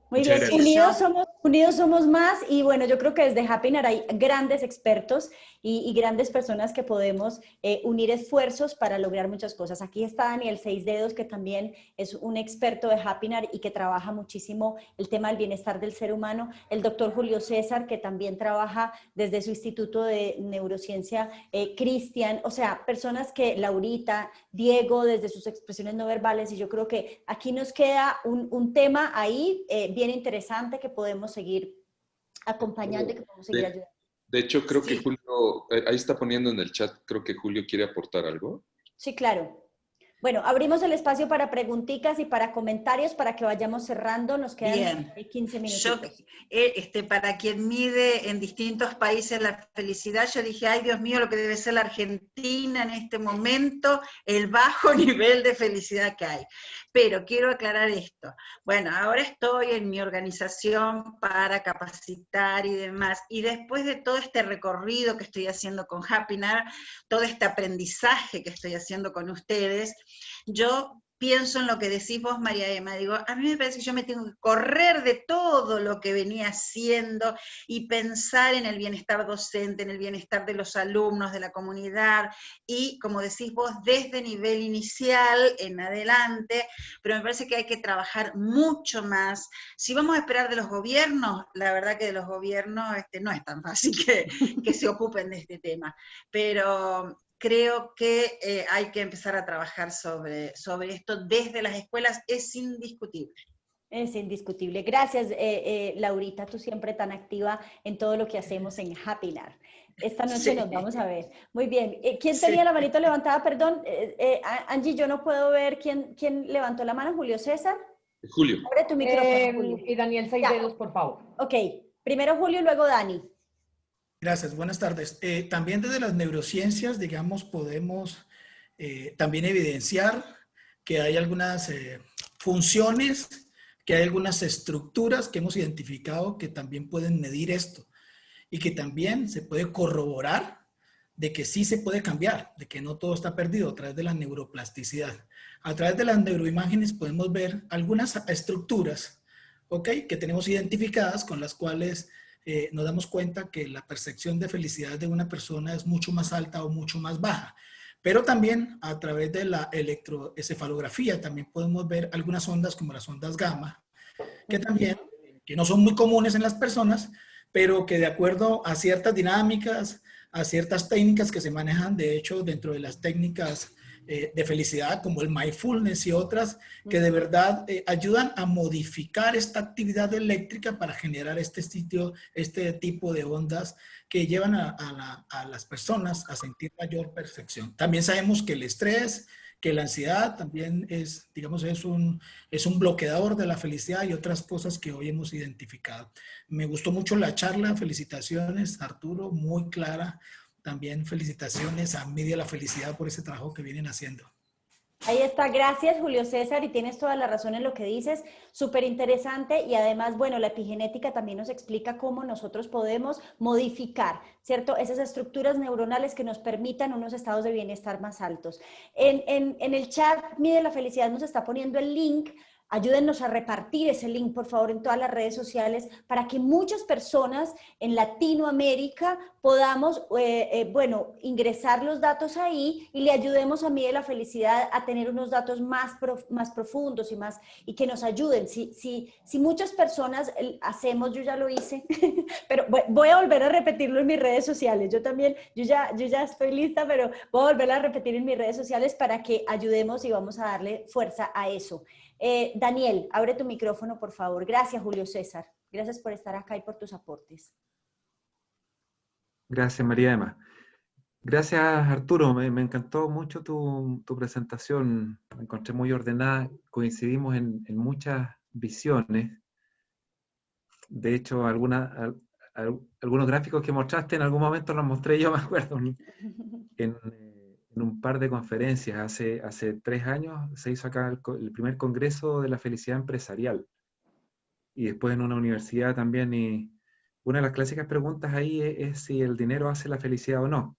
Muy Muchas bien, sí, gracias. unidos somos más, y bueno, yo creo que desde Happynar hay grandes expertos y grandes personas que podemos unir esfuerzos para lograr muchas cosas. Aquí está Daniel Seis Dedos, que también es un experto de Happynar y que trabaja muchísimo el tema del bienestar del ser humano. El doctor Julio César, que también trabaja desde su Instituto de Neurociencia, Cristian, o sea, personas que, Laurita, Diego, desde sus expresiones no verbales, y yo creo que aquí nos queda un tema ahí bien interesante que podemos seguir acompañando y que podemos seguir De, ayudando. de hecho, creo que sí. Julio, ahí está poniendo en el chat, creo que Julio quiere aportar algo. Sí, claro. Bueno, abrimos el espacio para preguntitas y para comentarios para que vayamos cerrando. Nos quedan Bien. 15 Yo, minutos. para quien mide en distintos países la felicidad, yo dije, ay Dios mío, lo que debe ser la Argentina en este momento, el bajo nivel de felicidad que hay. Pero quiero aclarar esto. Bueno, ahora estoy en mi organización para capacitar y demás, y después de todo este recorrido que estoy haciendo con Happinar, todo este aprendizaje que estoy haciendo con ustedes, yo pienso en lo que decís vos, María Emma, digo, a mí me parece que yo me tengo que correr de todo lo que venía haciendo y pensar en el bienestar docente, en el bienestar de los alumnos, de la comunidad, y como decís vos, desde nivel inicial en adelante, pero me parece que hay que trabajar mucho más. Si vamos a esperar de los gobiernos, la verdad que de los gobiernos no es tan fácil que se ocupen de este tema, pero creo que hay que empezar a trabajar sobre esto desde las escuelas, es indiscutible. Es indiscutible. Gracias, Laurita, tú siempre tan activa en todo lo que hacemos en Happinar. Esta noche Sí. nos vamos a ver. Muy bien. ¿Quién Sí. tenía la manito levantada? Perdón, Angie, yo no puedo ver quién levantó la mano. ¿Julio César? Julio. Abre tu micrófono, Julio. Y Daniel, 6 Ya. dedos, por favor. Ok, primero Julio y luego Dani. Gracias, buenas tardes. También desde las neurociencias, digamos, podemos también evidenciar que hay algunas funciones, que hay algunas estructuras que hemos identificado que también pueden medir esto y que también se puede corroborar de que sí se puede cambiar, de que no todo está perdido a través de la neuroplasticidad. A través de las neuroimágenes podemos ver algunas estructuras, ¿ok?, que tenemos identificadas con las cuales nos damos cuenta que la percepción de felicidad de una persona es mucho más alta o mucho más baja. Pero también a través de la electroencefalografía también podemos ver algunas ondas como las ondas gamma, que también, que no son muy comunes en las personas, pero que de acuerdo a ciertas dinámicas, a ciertas técnicas que se manejan, de hecho, dentro de las técnicas de felicidad, como el mindfulness y otras, que de verdad ayudan a modificar esta actividad eléctrica para generar este tipo de ondas que llevan a las personas a sentir mayor percepción. También sabemos que el estrés, que la ansiedad también es, digamos, es un bloqueador de la felicidad y otras cosas que hoy hemos identificado. Me gustó mucho la charla, felicitaciones, Arturo, muy clara. También felicitaciones a Media la Felicidad por ese trabajo que vienen haciendo. Ahí está, gracias Julio César, y tienes toda la razón en lo que dices, súper interesante, y además, bueno, la epigenética también nos explica cómo nosotros podemos modificar, ¿cierto?, esas estructuras neuronales que nos permitan unos estados de bienestar más altos. En el chat, Mide la Felicidad nos está poniendo el link. Ayúdennos a repartir ese link, por favor, en todas las redes sociales para que muchas personas en Latinoamérica podamos, bueno, ingresar los datos ahí y le ayudemos a Mide la Felicidad a tener unos datos más profundos y que nos ayuden. Si muchas personas hacemos, yo ya lo hice, pero voy a volver a repetirlo en mis redes sociales. Yo también, yo ya estoy lista, pero voy a volver a repetir en mis redes sociales para que ayudemos y vamos a darle fuerza a eso. Daniel, abre tu micrófono, por favor. Gracias, Julio César. Gracias por estar acá y por tus aportes. Gracias, María Emma. Gracias, Arturo. Me encantó mucho tu presentación. Me encontré muy ordenada. Coincidimos en muchas visiones. De hecho, algunos gráficos que mostraste en algún momento los mostré yo, me acuerdo, en un par de conferencias. Hace 3 años se hizo acá el primer congreso de la felicidad empresarial. Y después en una universidad también. Y una de las clásicas preguntas ahí es si el dinero hace la felicidad o no.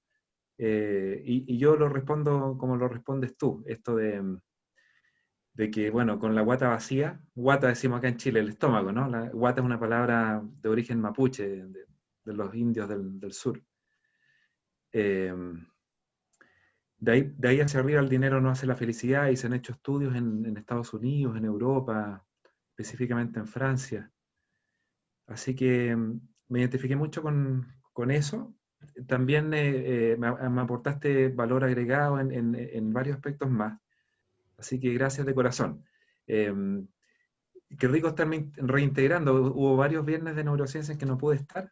Y yo lo respondo como lo respondes tú. Esto de que, bueno, con la guata vacía, guata decimos acá en Chile, el estómago, ¿no? La guata es una palabra de origen mapuche, de los indios del sur. De ahí hacia arriba el dinero no hace la felicidad, y se han hecho estudios en Estados Unidos, en Europa, específicamente en Francia. Así que me identifiqué mucho con eso. También me aportaste valor agregado en varios aspectos más. Así que gracias de corazón. Qué rico estarme reintegrando. Hubo varios viernes de neurociencia en que no pude estar,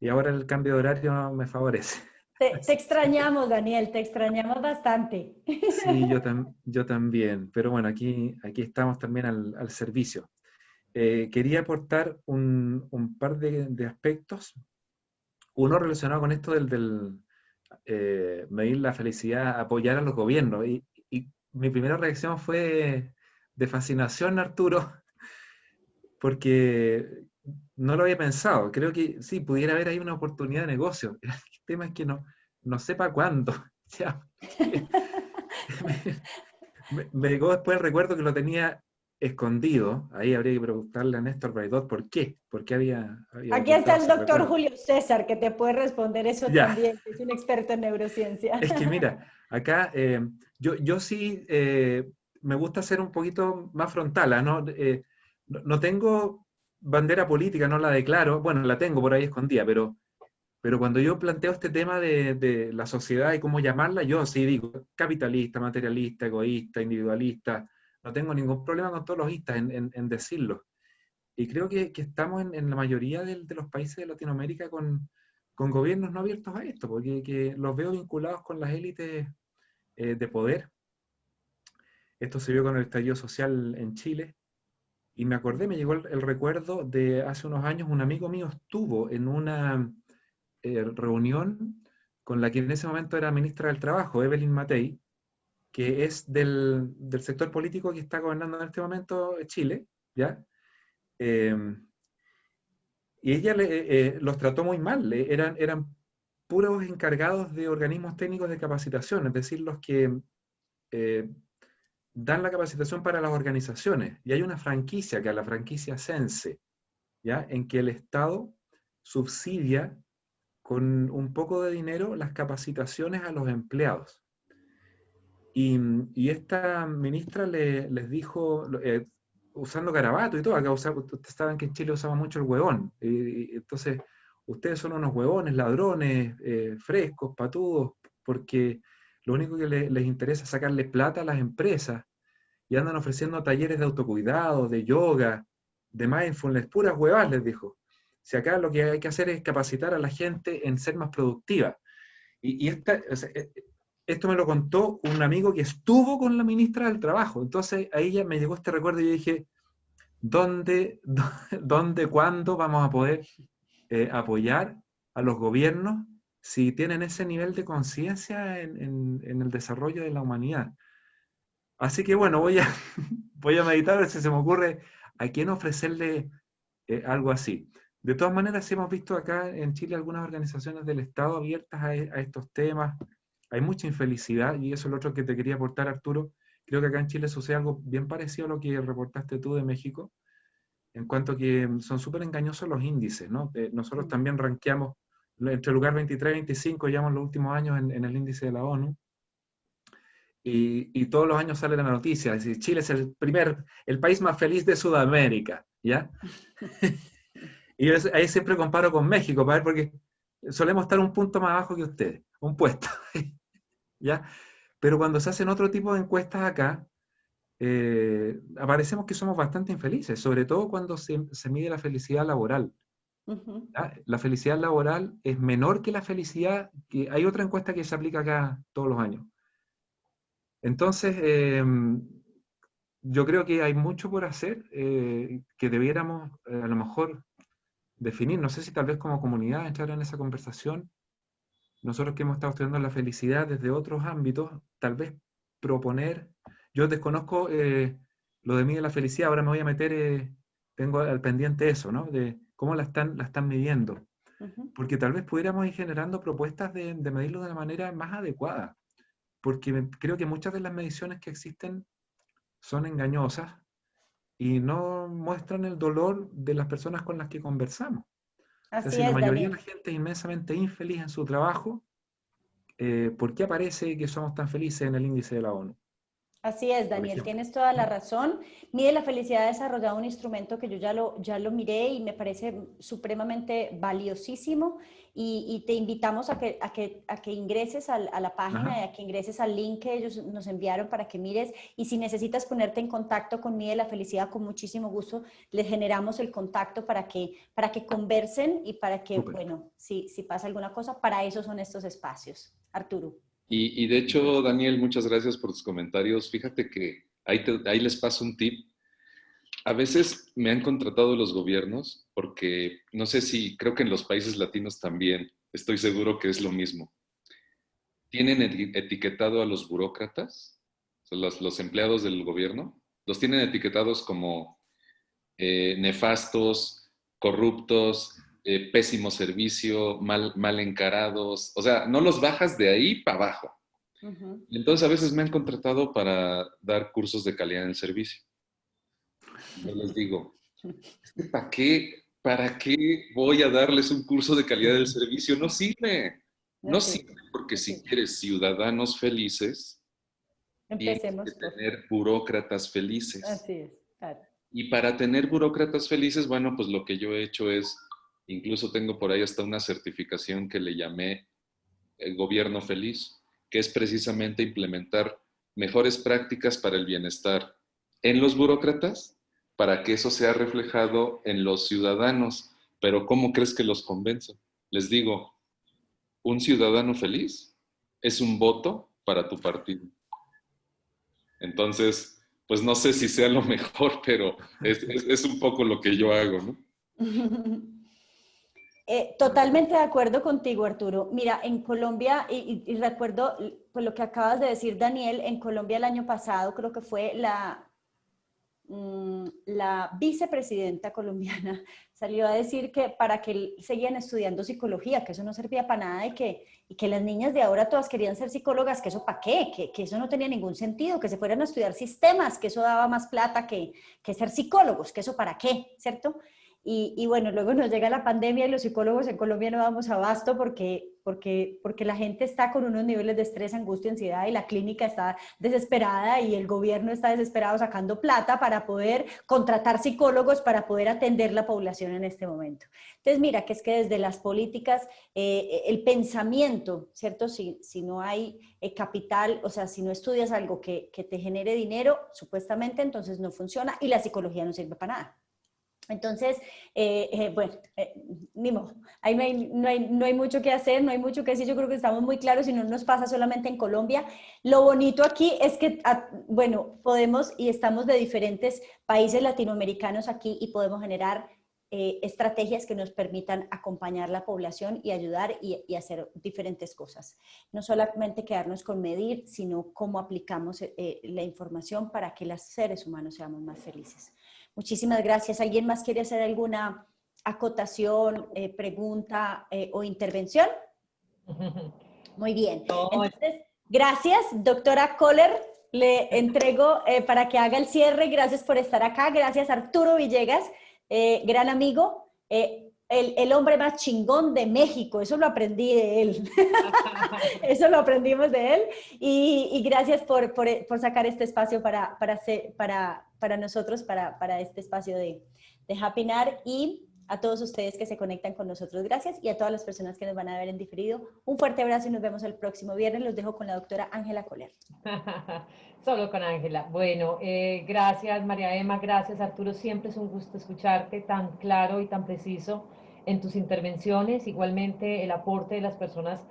y ahora el cambio de horario me favorece. Te extrañamos, Daniel, te extrañamos bastante. Sí, yo también, pero bueno, aquí estamos también al servicio. Quería aportar un par de aspectos. Uno relacionado con esto del medir la felicidad, apoyar a los gobiernos. Y mi primera reacción fue de fascinación, Arturo, porque no lo había pensado. Creo que sí, pudiera haber ahí una oportunidad de negocio. El tema es que no sé para cuándo. Ya, me llegó después el recuerdo que lo tenía escondido. Ahí habría que preguntarle a Néstor Baidot por qué. ¿Por qué había Aquí está ocultado el ese doctor recuerdo? Julio César, que te puede responder eso Ya, también, que es un experto en neurociencia. es que mira, acá yo sí me gusta ser un poquito más frontal, ¿ah? ¿No? No tengo bandera política, no la declaro, bueno, la tengo por ahí escondida, pero cuando yo planteo este tema de la sociedad y cómo llamarla, yo sí digo capitalista, materialista, egoísta, individualista, no tengo ningún problema con todos los istas en decirlo. Y creo que estamos en la mayoría de los países de Latinoamérica con gobiernos no abiertos a esto, porque que los veo vinculados con las élites de poder. Esto se vio con el estallido social en Chile. Y me acordé, me llegó el recuerdo de hace unos años, un amigo mío estuvo en una reunión con la que en ese momento era ministra del Trabajo, Evelyn Matei, que es del sector político que está gobernando en este momento Chile, ¿ya? Eh, y ella los trató muy mal, eran puros encargados de organismos técnicos de capacitación, es decir, los que eh, dan la capacitación para las organizaciones. Y hay una franquicia, que es la franquicia Sense, ¿ya? En que el Estado subsidia con un poco de dinero las capacitaciones a los empleados. Y esta ministra les dijo, usando garabato y todo, acá ustedes saben que en Chile usaba mucho el huevón, entonces ustedes son unos huevones, ladrones, frescos, patudos, porque lo único que les interesa es sacarle plata a las empresas y andan ofreciendo talleres de autocuidado, de yoga, de mindfulness, puras huevas, les dijo. Si acá lo que hay que hacer es capacitar a la gente en ser más productiva. O sea, esto me lo contó un amigo que estuvo con la ministra del Trabajo. Entonces ahí ya me llegó este recuerdo y yo dije, ¿dónde, cuándo vamos a poder apoyar a los gobiernos si tienen ese nivel de conciencia en el desarrollo de la humanidad? Así que bueno, voy a meditar a ver si se me ocurre a quién ofrecerle algo así. De todas maneras, sí hemos visto acá en Chile algunas organizaciones del Estado abiertas a estos temas. Hay mucha infelicidad y eso es lo otro que te quería aportar, Arturo. Creo que acá en Chile sucede algo bien parecido a lo que reportaste tú de México, en cuanto a que son súper engañosos los índices, ¿no? Nosotros también rankeamos entre el lugar 23 y 25, llevamos los últimos años en el índice de la ONU. Y todos los años sale la noticia, es decir, Chile es el país más feliz de Sudamérica, ¿ya? Y yo ahí siempre comparo con México, para ver, porque solemos estar un punto más abajo que ustedes, un puesto, ¿ya? Pero cuando se hacen otro tipo de encuestas acá, aparecemos que somos bastante infelices, sobre todo cuando se mide la felicidad laboral. ¿Ya? La felicidad laboral es menor que la felicidad, que hay otra encuesta que se aplica acá todos los años. Entonces, yo creo que hay mucho por hacer que debiéramos a lo mejor definir, no sé si tal vez como comunidad entrar en esa conversación, nosotros que hemos estado estudiando la felicidad desde otros ámbitos, tal vez proponer, yo desconozco lo de mí de la felicidad, ahora me voy a meter, tengo al pendiente eso, ¿no? De cómo la están midiendo, porque tal vez pudiéramos ir generando propuestas de medirlo de una manera más adecuada, porque creo que muchas de las mediciones que existen son engañosas y no muestran el dolor de las personas con las que conversamos. O sea, Así si la es, mayoría de Daniel. la gente es inmensamente infeliz en su trabajo, ¿por qué aparece que somos tan felices en el índice de la ONU? Así es, por Daniel, ejemplo. tienes toda la razón. Mide la Felicidad ha desarrollado un instrumento que yo ya lo miré y me parece supremamente valiosísimo y te invitamos a que ingreses a la página y Ajá. a que ingreses al link que ellos nos enviaron para que mires y si necesitas ponerte en contacto con Mide la Felicidad, con muchísimo gusto les generamos el contacto para que conversen y para que, Súper. bueno, si pasa alguna cosa, para eso son estos espacios. Arturo. Y de hecho, Daniel, muchas gracias por tus comentarios. Fíjate que ahí les paso un tip. A veces me han contratado los gobiernos porque no sé si, creo que en los países latinos también, estoy seguro que es lo mismo. Tienen etiquetado a los burócratas, o sea, los empleados del gobierno, los tienen etiquetados como nefastos, corruptos, pésimo servicio, mal encarados. O sea, no los bajas de ahí para abajo. Ujú. Entonces a veces me han contratado para dar cursos de calidad en el servicio. Yo les digo, es que ¿para qué voy a darles un curso de calidad del servicio? No sirve. No Así es, sirve porque así si es. quieres ciudadanos felices, tienes que Empecemos por... tener burócratas felices. Así es, claro. Y para tener burócratas felices, bueno, pues lo que yo he hecho es, incluso tengo por ahí hasta una certificación que le llamé Gobierno Feliz, que es precisamente implementar mejores prácticas para el bienestar en los burócratas, para que eso sea reflejado en los ciudadanos. Pero ¿cómo crees que los convenzo? Les digo, un ciudadano feliz es un voto para tu partido. Entonces, pues no sé si sea lo mejor, pero es un poco lo que yo hago, ¿no? Totalmente de acuerdo contigo, Arturo. Mira, en Colombia, y recuerdo pues, lo que acabas de decir, Daniel, en Colombia el año pasado creo que fue la vicepresidenta colombiana salió a decir que para que seguían estudiando psicología, que eso no servía para nada y que las niñas de ahora todas querían ser psicólogas, que eso para qué, que eso no tenía ningún sentido, que se fueran a estudiar sistemas, que eso daba más plata que ser psicólogos, que eso para qué, ¿cierto? Y bueno, luego nos llega la pandemia y los psicólogos en Colombia no damos abasto porque la gente está con unos niveles de estrés, angustia, ansiedad y la clínica está desesperada y el gobierno está desesperado sacando plata para poder contratar psicólogos para poder atender la población en este momento. Entonces, mira, que es que desde las políticas, el pensamiento, ¿cierto? Si no hay capital, o sea, si no estudias algo que te genere dinero, supuestamente, entonces no funciona y la psicología no sirve para nada. Entonces, bueno, ni modo, ahí no hay mucho que hacer, no hay mucho que decir, yo creo que estamos muy claros y no nos pasa solamente en Colombia. Lo bonito aquí es que, bueno, podemos y estamos de diferentes países latinoamericanos aquí y podemos generar estrategias que nos permitan acompañar la población y ayudar y hacer diferentes cosas. No solamente quedarnos con medir, sino cómo aplicamos la información para que los seres humanos seamos más felices. Muchísimas gracias. ¿Alguien más quiere hacer alguna acotación, pregunta o intervención? Muy bien. No, Entonces, gracias, doctora Kohler. Le entrego para que haga el cierre. Gracias por estar acá. Gracias, Arturo Villegas, gran amigo. El hombre más chingón de México. Eso lo aprendí de él. Eso lo aprendimos de él. Y gracias por sacar este espacio para nosotros, para este espacio de Happynar. Y a todos ustedes que se conectan con nosotros, gracias. Y a todas las personas que nos van a ver en diferido, un fuerte abrazo y nos vemos el próximo viernes. Los dejo con la doctora Ángela Kohler. solo con Ángela. Bueno, gracias María Emma, gracias Arturo. Siempre es un gusto escucharte tan claro y tan preciso en tus intervenciones. Igualmente el aporte de las personas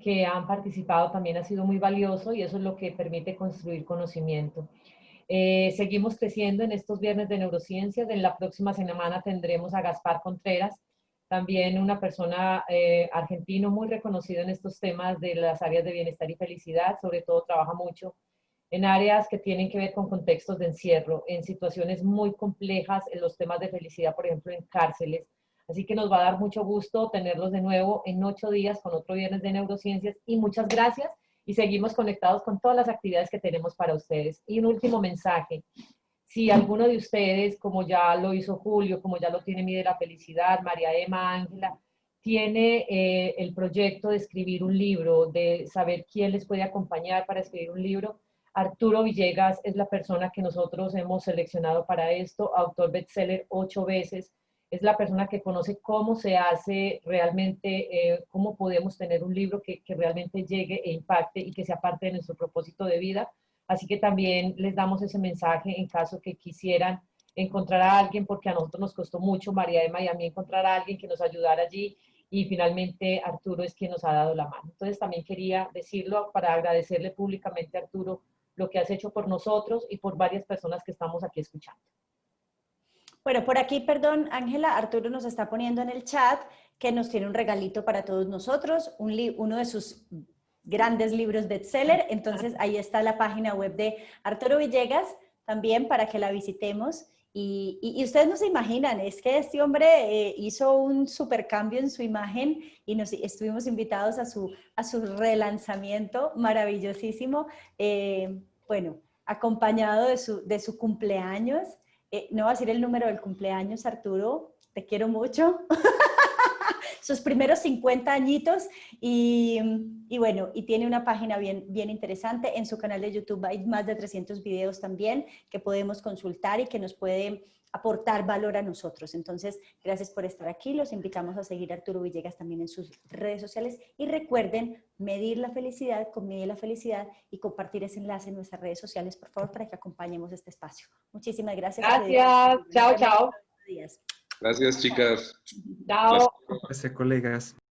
que han participado también ha sido muy valioso y eso es lo que permite construir conocimiento. Seguimos creciendo en estos viernes de neurociencias. En la próxima semana tendremos a Gaspar Contreras, también una persona argentino muy reconocido en estos temas de las áreas de bienestar y felicidad. Sobre todo trabaja mucho en áreas que tienen que ver con contextos de encierro, en situaciones muy complejas, en los temas de felicidad, por ejemplo, en cárceles. Así que nos va a dar mucho gusto tenerlos de nuevo en 8 días con otro viernes de neurociencias. Y muchas gracias y seguimos conectados con todas las actividades que tenemos para ustedes. Y un último mensaje. Si alguno de ustedes, como ya lo hizo Julio, como ya lo tiene Mide la Felicidad, María Emma, Ángela, tiene el proyecto de escribir un libro, de saber quién les puede acompañar para escribir un libro, Arturo Villegas es la persona que nosotros hemos seleccionado para esto, autor bestseller 8 veces. Es la persona que conoce cómo se hace realmente, cómo podemos tener un libro que realmente llegue e impacte y que sea parte de nuestro propósito de vida. Así que también les damos ese mensaje en caso que quisieran encontrar a alguien, porque a nosotros nos costó mucho, María Emma y a mí, encontrar a alguien que nos ayudara allí, y finalmente Arturo es quien nos ha dado la mano. Entonces también quería decirlo para agradecerle públicamente a Arturo lo que has hecho por nosotros y por varias personas que estamos aquí escuchando. Bueno, por aquí, perdón, Ángela, Arturo nos está poniendo en el chat que nos tiene un regalito para todos nosotros, uno de sus grandes libros bestseller. Entonces, ahí está la página web de Arturo Villegas, también para que la visitemos. Y ustedes no se imaginan, es que este hombre hizo un super cambio en su imagen y estuvimos invitados a su relanzamiento maravillosísimo, bueno, acompañado de su cumpleaños. No voy a decir el número del cumpleaños, Arturo, te quiero mucho. Sus primeros 50 añitos y bueno, y tiene una página bien interesante. En su canal de YouTube hay más de 300 videos también que podemos consultar y que nos pueden aportar valor a nosotros. Entonces, gracias por estar aquí. Los invitamos a seguir a Arturo Villegas también en sus redes sociales y recuerden medir la felicidad con Mide la Felicidad y compartir ese enlace en nuestras redes sociales, por favor, para que acompañemos este espacio. Muchísimas gracias. Gracias. Chao, chao. Gracias, chicas. Chao. Gracias, colegas.